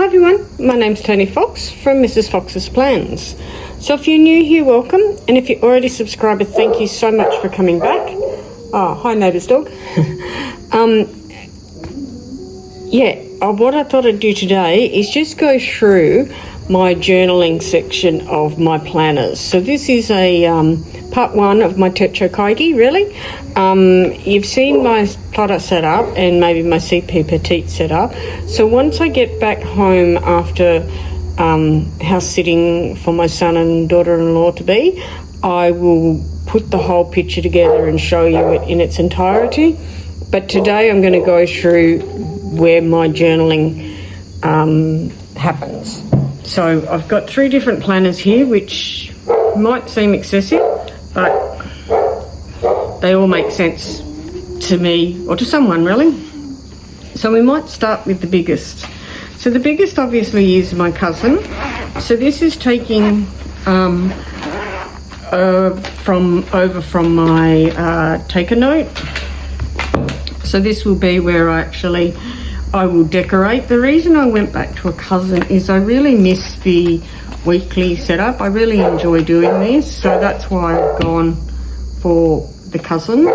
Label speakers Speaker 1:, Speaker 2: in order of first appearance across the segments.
Speaker 1: Hi everyone, my name's Tony Fox from Mrs. Fox's Plans. So if you're new here, welcome, and if you're already a subscriber, thank you so much for coming back. Oh, hi neighbour's dog. What I thought I'd do today is just go through my journaling section of my planners. So this is a part one of my Techo Kaigi, really. You've seen my plotter setup and maybe my CP Petite setup. So once I get back home after house sitting for my son and daughter-in-law to be, I will put the whole picture together and show you it in its entirety. But today I'm going to go through where my journaling happens. So I've got 3 different planners here, which might seem excessive, but they all make sense to me, or to someone really. So we might start with the biggest. So the biggest obviously is my cousin. So this is taking from my take a note. So this will be where I will decorate. The reason I went back to a cousin is I really miss the weekly setup. I really enjoy doing this, so that's why I've gone for the cousin.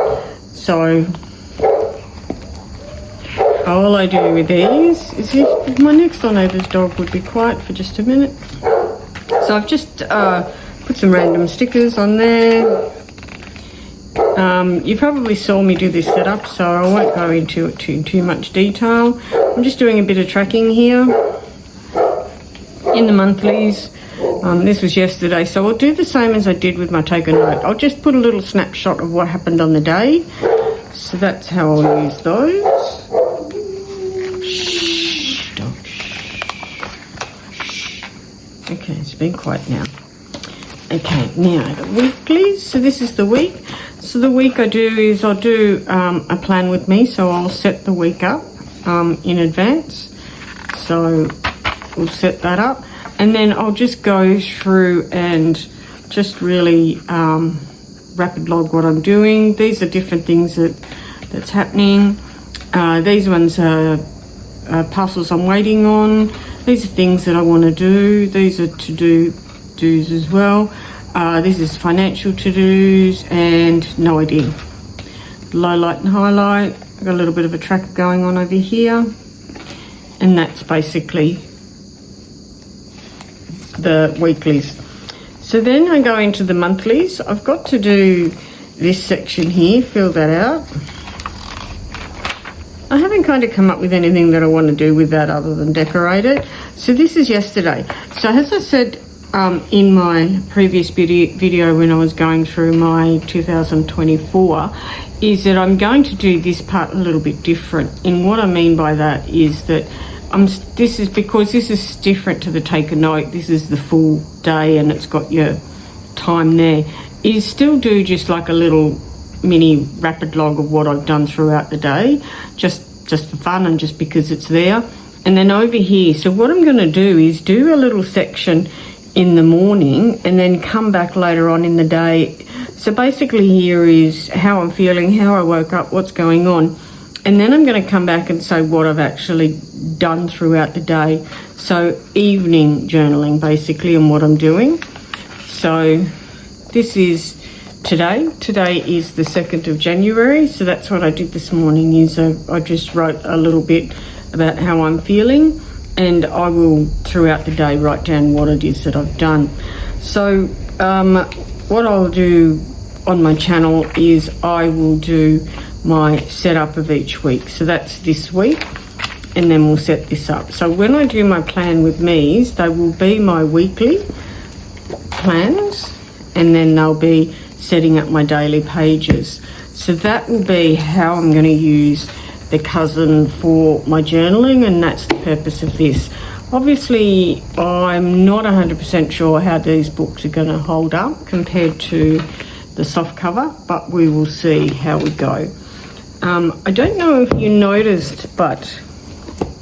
Speaker 1: So all I do with these is if my next door neighbour's dog would be quiet for just a minute. So I've just put some random stickers on there. You probably saw me do this setup, so I won't go into it too much detail. I'm just doing a bit of tracking here in the monthlies. This was yesterday, so I'll do the same as I did with my take a note. I'll just put a little snapshot of what happened on the day. So that's how I'll use those. Shh, dog. Shh. Okay, it's been quiet now. Okay, now the weeklies. So this is the week. So the week I do is I'll do a plan with me. So I'll set the week up in advance. So we'll set that up. And then I'll just go through and just really rapid log what I'm doing. These are different things that's happening. These ones are parcels I'm waiting on. These are things that I want to do. These are to-dos as well. This is financial to-dos and no idea. Low light and highlight. I've got a little bit of a tracker going on over here. And that's basically the weeklies. So then I go into the monthlies. I've got to do this section here, fill that out. I haven't kind of come up with anything that I want to do with that other than decorate it. So this is yesterday. So as I said in my previous video when I was going through my 2024, is that I'm going to do this part a little bit different. And what I mean by that is that this is different to the take a note. This is the full day and it's got your time there. Is still do just like a little mini rapid log of what I've done throughout the day, just for fun and just because it's there. And then over here, so what I'm going to do is do a little section in the morning and then come back later on in the day. So basically here is how I'm feeling, how I woke up, what's going on. And then I'm going to come back and say what I've actually done throughout the day. So evening journaling basically and what I'm doing. So this is today. Today is the 2nd of January. So that's what I did this morning is I just wrote a little bit about how I'm feeling. And I will throughout the day write down what it is that I've done. So what I'll do on my channel is I will do my setup of each week. So that's this week and then we'll set this up. So when I do my plan with me's, they will be my weekly plans and then they'll be setting up my daily pages. So that will be how I'm going to use the cousin for my journaling, and that's the purpose of this. Obviously I'm not 100% sure how these books are going to hold up compared to the soft cover, but we will see how we go. I don't know if you noticed, but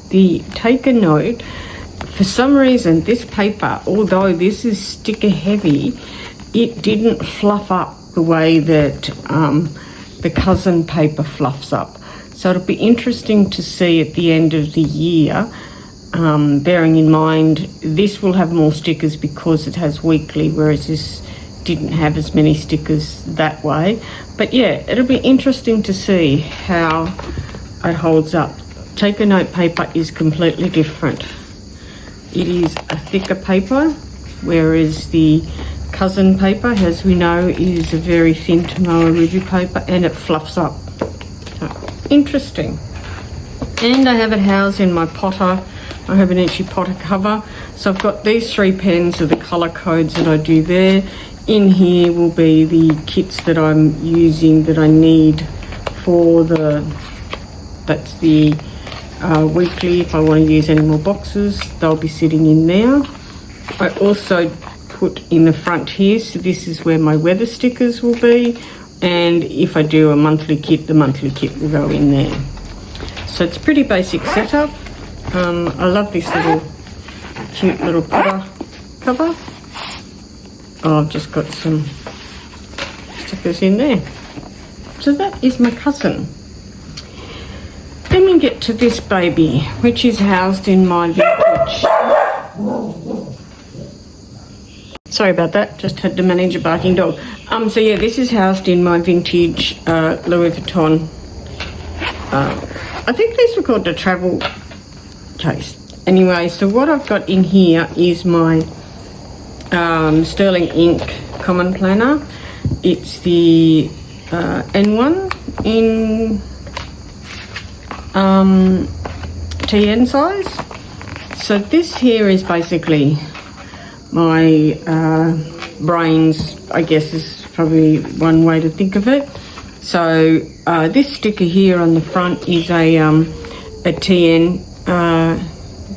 Speaker 1: the take a note, for some reason this paper, although this is sticker heavy, it didn't fluff up the way that the cousin paper fluffs up. So it'll be interesting to see at the end of the year bearing in mind this will have more stickers because it has weekly, whereas this didn't have as many stickers that way. But yeah, it'll be interesting to see how it holds up. Take a Note paper is completely different. It is a thicker paper, whereas the Cousin paper, as we know, is a very thin Tomoe Ruby paper, and it fluffs up. So, interesting. And I have it housed in my Potter, my Hobonichi Potter cover. So I've got these 3 pens of the colour codes that I do there. In here will be the kits that I'm using that I need for that's the weekly. If I want to use any more boxes, they'll be sitting in there. I also put in the front here, so this is where my weather stickers will be, and if I do a monthly kit, the monthly kit will go in there. So it's a pretty basic setup. I love this little cute little Potter cover. Oh, I've just got some stickers in there. So that is my Cousin. Then we get to this baby, which is housed in my vintage. Sorry about that, just had to manage a barking dog. So yeah, this is housed in my vintage Louis Vuitton. I think these were called the travel case. Anyway, so what I've got in here is my Sterling Ink Common Planner. It's the N1 in TN size. So this here is basically my brains, I guess is probably one way to think of it. So this sticker here on the front is a TN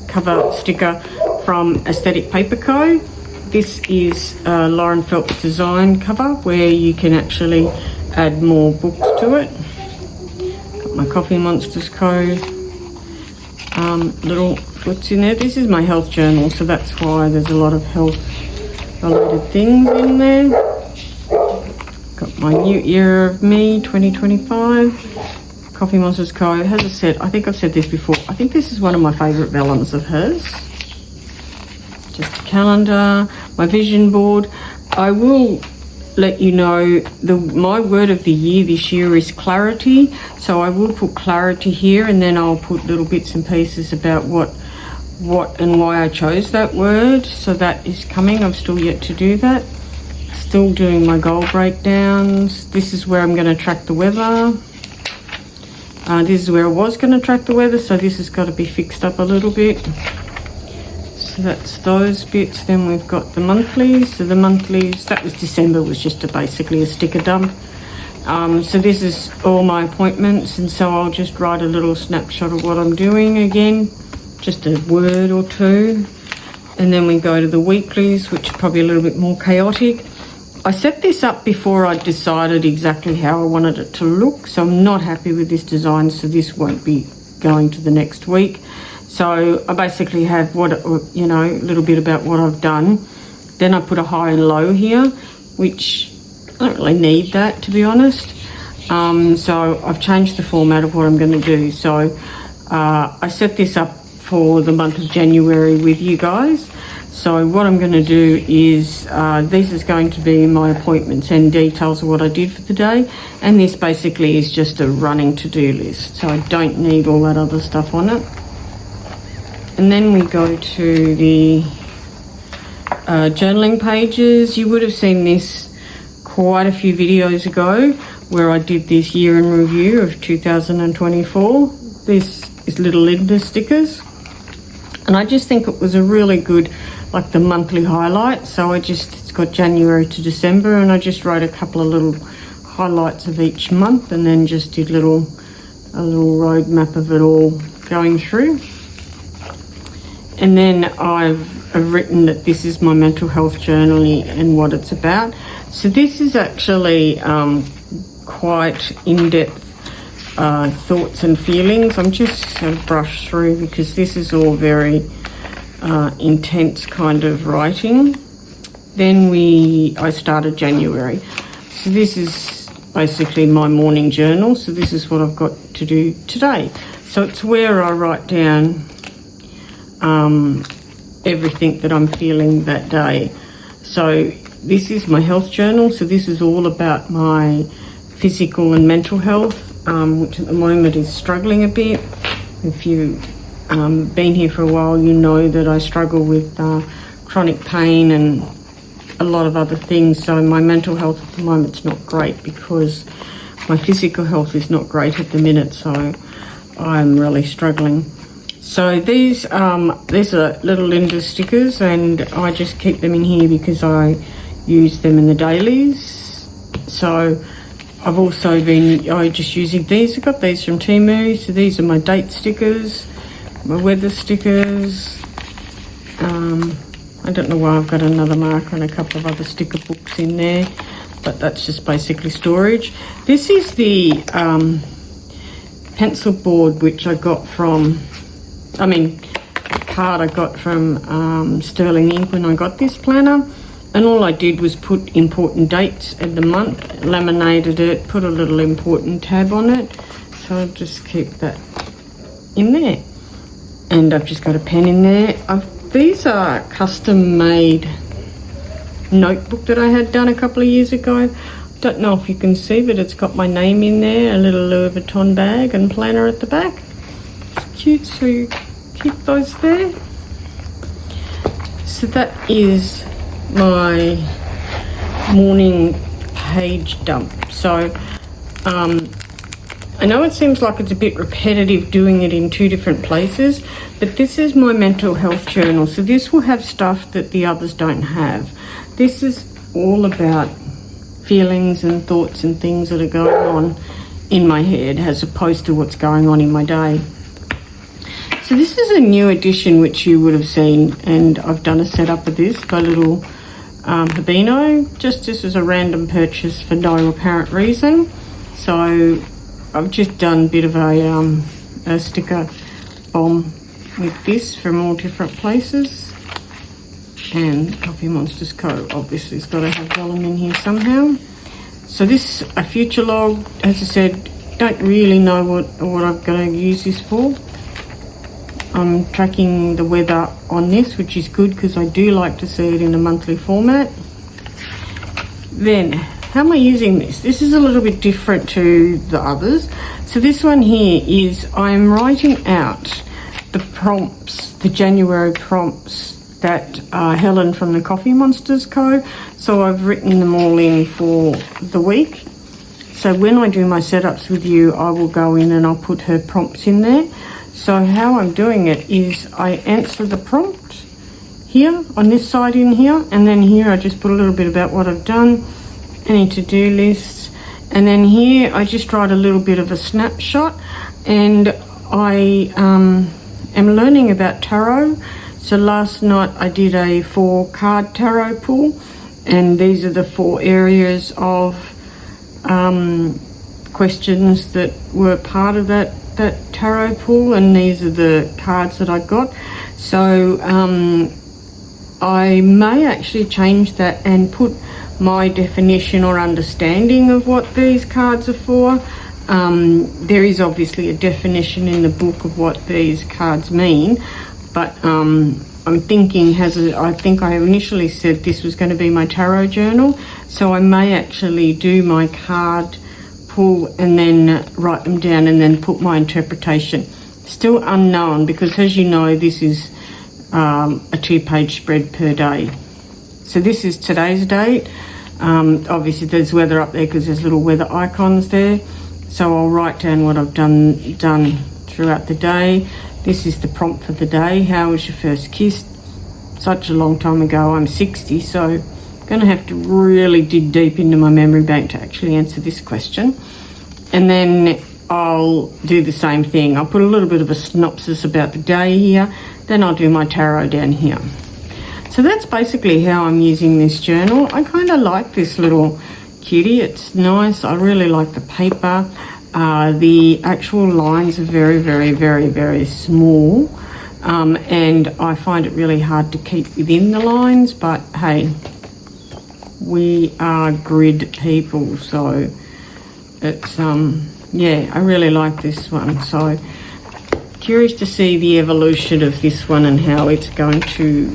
Speaker 1: cover sticker from Aesthetic Paper Co. This is Lauren Phelps design cover where you can actually add more books to it. Got my Coffee Monsters Co. little what's in there. This is my health journal, so that's why there's a lot of health related things in there. Got my New Era of Me 2025, Coffee Monsters Co. As I said, I think I've said this before, I think this is one of my favourite vellums of hers. Just a calendar, my vision board. I will let you know my word of the year this year is clarity, so I will put clarity here, and then I'll put little bits and pieces about what and why I chose that word. So that is coming. I'm still yet to do that. Still doing my goal breakdowns. This is where I'm going to track the weather. This is where I was going to track the weather, so this has got to be fixed up a little bit. So that's those bits. Then we've got the monthlies. So the monthlies, that was December, was just basically a sticker dump. So this is all my appointments, and so I'll just write a little snapshot of what I'm doing again, just a word or two. And then we go to the weeklies, which are probably a little bit more chaotic. I set this up before I decided exactly how I wanted it to look, so I'm not happy with this design, so this won't be going to the next week. So I basically have a little bit about what I've done. Then I put a high and low here, which I don't really need that, to be honest. So I've changed the format of what I'm going to do. So I set this up for the month of January with you guys. So what I'm going to do is, this is going to be my appointments and details of what I did for the day. And this basically is just a running to-do list. So I don't need all that other stuff on it. And then we go to the journaling pages. You would have seen this quite a few videos ago where I did this year in review of 2024. This is Little Linda stickers. And I just think it was a really good, like the monthly highlight. So it's got January to December, and I just wrote a couple of little highlights of each month, and then just did a little road map of it all going through. And then I've written that this is my mental health journal and what it's about. So this is actually quite in-depth thoughts and feelings. I'm just going to brush through because this is all very intense kind of writing. Then I started January. So this is basically my morning journal. So this is what I've got to do today. So it's where I write down everything that I'm feeling that day. So this is my health journal. So this is all about my physical and mental health, which at the moment is struggling a bit. If you've been here for a while, you know that I struggle with chronic pain and a lot of other things. So my mental health at the moment's not great because my physical health is not great at the minute. So I'm really struggling. So these are little Linda stickers, and I just keep them in here because I use them in the dailies. So I've also been just using these. I got these from Temu. So these are my date stickers, my weather stickers. I don't know why I've got another marker and a couple of other sticker books in there, but that's just basically storage. This is the pencil board which I got from, card I got from Sterling Ink when I got this planner. And all I did was put important dates and the month, laminated it, put a little important tab on it. So I'll just keep that in there. And I've just got a pen in there. These are custom made notebook that I had done a couple of years ago. Don't know if you can see, but it's got my name in there, a little Louis Vuitton bag and planner at the back. It's cute, so you keep those there. So that is my morning page dump. So I know it seems like it's a bit repetitive doing it in two different places, but this is my mental health journal. So this will have stuff that the others don't have. This is all about feelings and thoughts and things that are going on in my head as opposed to what's going on in my day. So this is a new edition which you would have seen, and I've done a setup of this by little Hibino. Just this is a random purchase for no apparent reason. So I've just done a bit of a sticker bomb with this from all different places. And Coffee Monsters Co. obviously has got to have vellum in here somehow. So this, a future log, as I said, don't really know what I'm going to use this for. I'm tracking the weather on this, which is good because I do like to see it in a monthly format. Then, how am I using this? This is a little bit different to the others. So this one here is I'm writing out the prompts, the January prompts that Helen from the Coffee Monsters Co. So I've written them all in for the week. So when I do my setups with you, I will go in and I'll put her prompts in there. So how I'm doing it is I answer the prompt here on this side in here, and then here I just put a little bit about what I've done, any to-do lists, and then here I just write a little bit of a snapshot. And I am learning about tarot. So last night I did a 4-card tarot pull, and these are the 4 areas of questions that were part of that tarot pull, and these are the cards that I got. So I may actually change that and put my definition or understanding of what these cards are for. There is obviously a definition in the book of what these cards mean, but I'm thinking, I think I initially said this was going to be my tarot journal, so I may actually do my card pull and then write them down and then put my interpretation. Still unknown, because as you know, this is a 2-page spread per day. So this is today's date. Obviously there's weather up there because there's little weather icons there. So I'll write down what I've done throughout the day. This is the prompt for the day. How was your first kiss? Such a long time ago. I'm 60, so I'm going to have to really dig deep into my memory bank to actually answer this question. And then I'll do the same thing. I'll put a little bit of a synopsis about the day here. Then I'll do my tarot down here. So that's basically how I'm using this journal. I kind of like this little kitty. It's nice. I really like the paper. The actual lines are very, very, very, very small. And I find it really hard to keep within the lines, but hey, we are grid people, so it's, yeah, I really like this one. So curious to see the evolution of this one and how it's going to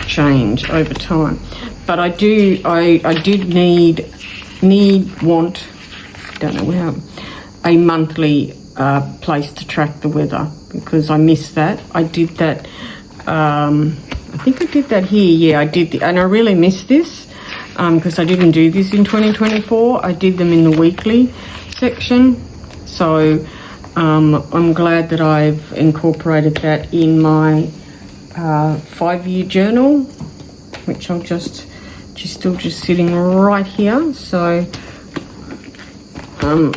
Speaker 1: change over time. But I did want, don't know how, a monthly place to track the weather, because I missed that. I did that, I think I did that here. Yeah, I did, and I really missed this because I didn't do this in 2024. I did them in the weekly section. So I'm glad that I've incorporated that in my 5-year journal, which I'll just still just sitting right here. So I'll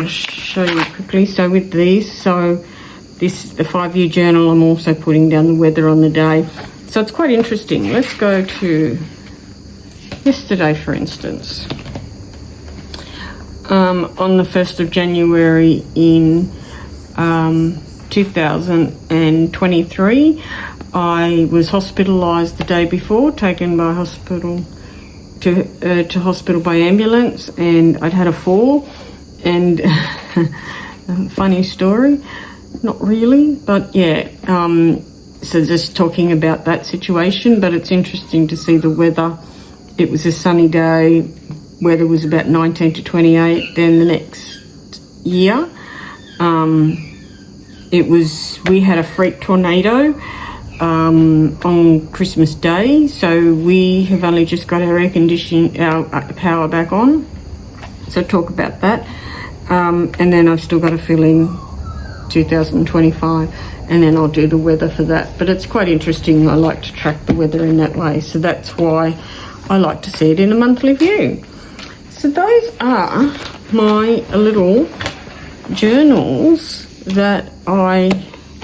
Speaker 1: show you quickly. So with these, so this is the 5-year journal. I'm also putting down the weather on the day. So it's quite interesting. Let's go to yesterday, for instance. On the 1st of January in 2023, I was hospitalised the day before, taken by hospital to hospital by ambulance, and I'd had a fall. And funny story, not really, but yeah. So just talking about that situation, but it's interesting to see the weather. It was a sunny day. Weather was about 19 to 28. Then the next year, we had a freak tornado on Christmas Day. So we have only just got our air conditioning, our power back on. So talk about that. And then I've still got to fill in 2025, and then I'll do the weather for that. But it's quite interesting. I like to track the weather in that way. So that's why I like to see it in a monthly view. So those are my little journals that I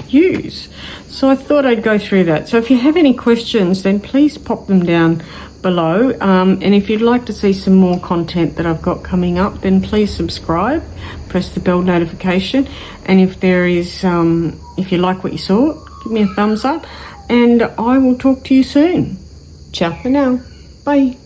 Speaker 1: use. So I thought I'd go through that. So if you have any questions, then please pop them down below. And if you'd like to see some more content that I've got coming up, then please subscribe, press the bell notification. And if there is, if you like what you saw, give me a thumbs up, and I will talk to you soon. Ciao for now. Bye.